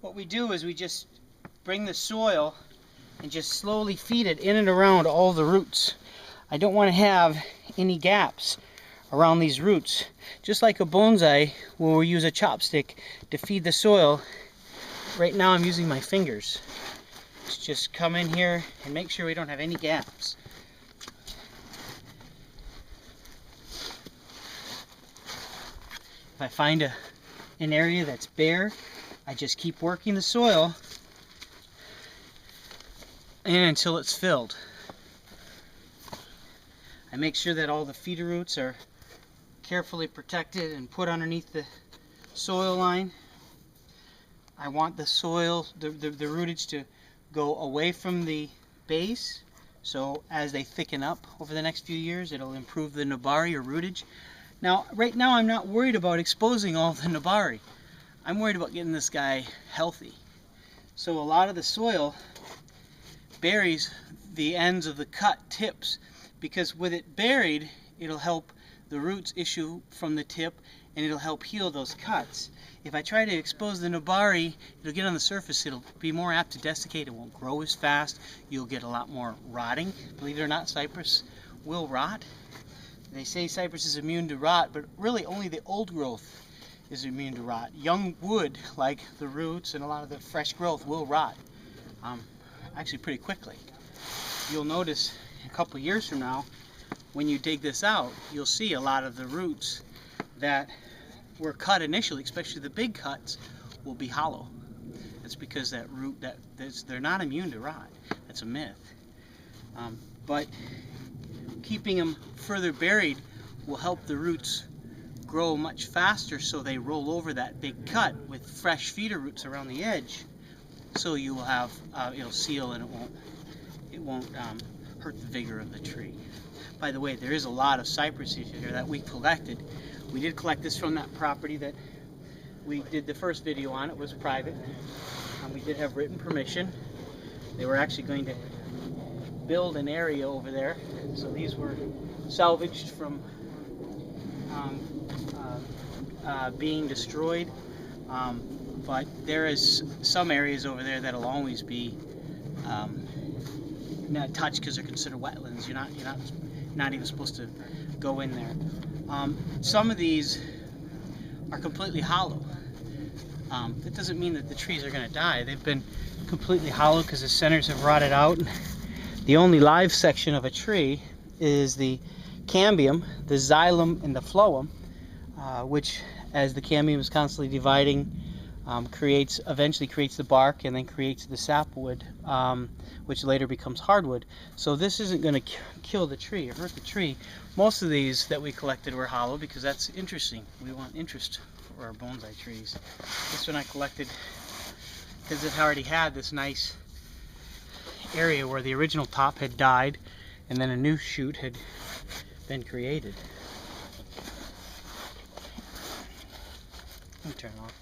what we do is we just bring the soil and just slowly feed it in and around all the roots. I don't want to have any gaps around these roots. Just like a bonsai where we use a chopstick to feed the soil, right now I'm using my fingers to just come in here and make sure we don't have any gaps. If I find an area that's bare, I just keep working the soil in until it's filled. I make sure that all the feeder roots are carefully protected and put underneath the soil line. I want the soil, the rootage to go away from the base, so as they thicken up over the next few years, it'll improve the nabari or rootage. Now, right now I'm not worried about exposing all the nabari. I'm worried about getting this guy healthy. So a lot of the soil buries the ends of the cut tips, because with it buried, it'll help the roots issue from the tip and it'll help heal those cuts. If I try to expose the nabari, it'll get on the surface, it'll be more apt to desiccate, it won't grow as fast, you'll get a lot more rotting. Believe it or not, cypress will rot. They say cypress is immune to rot, but really only the old growth is immune to rot. Young wood, like the roots and a lot of the fresh growth, will rot actually pretty quickly. You'll notice a couple years from now, when you dig this out, you'll see a lot of the roots that were cut initially, especially the big cuts, will be hollow. That's because that root, they're not immune to rot. That's a myth. But keeping them further buried will help the roots grow much faster, so they roll over that big cut with fresh feeder roots around the edge. So you will have, it'll seal and it won't hurt the vigor of the tree. By the way, there is a lot of cypresses here that we collected. We did collect this from that property that we did the first video on. It was private. We did have written permission. They were actually going to build an area over there. So these were salvaged from being destroyed. But there is some areas over there that'll always be not touched because they're considered wetlands. You're not even supposed to go in there. Some of these are completely hollow. That doesn't mean that the trees are going to die. They've been completely hollow because the centers have rotted out. The only live section of a tree is the cambium, the xylem, and the phloem, which, as the cambium is constantly dividing, eventually creates the bark and then creates the sapwood, which later becomes hardwood. So this isn't going to kill the tree or hurt the tree. Most of these that we collected were hollow because that's interesting. We want interest for our bonsai trees. This one I collected because it already had this nice area where the original top had died and then a new shoot had been created. Let me turn it off.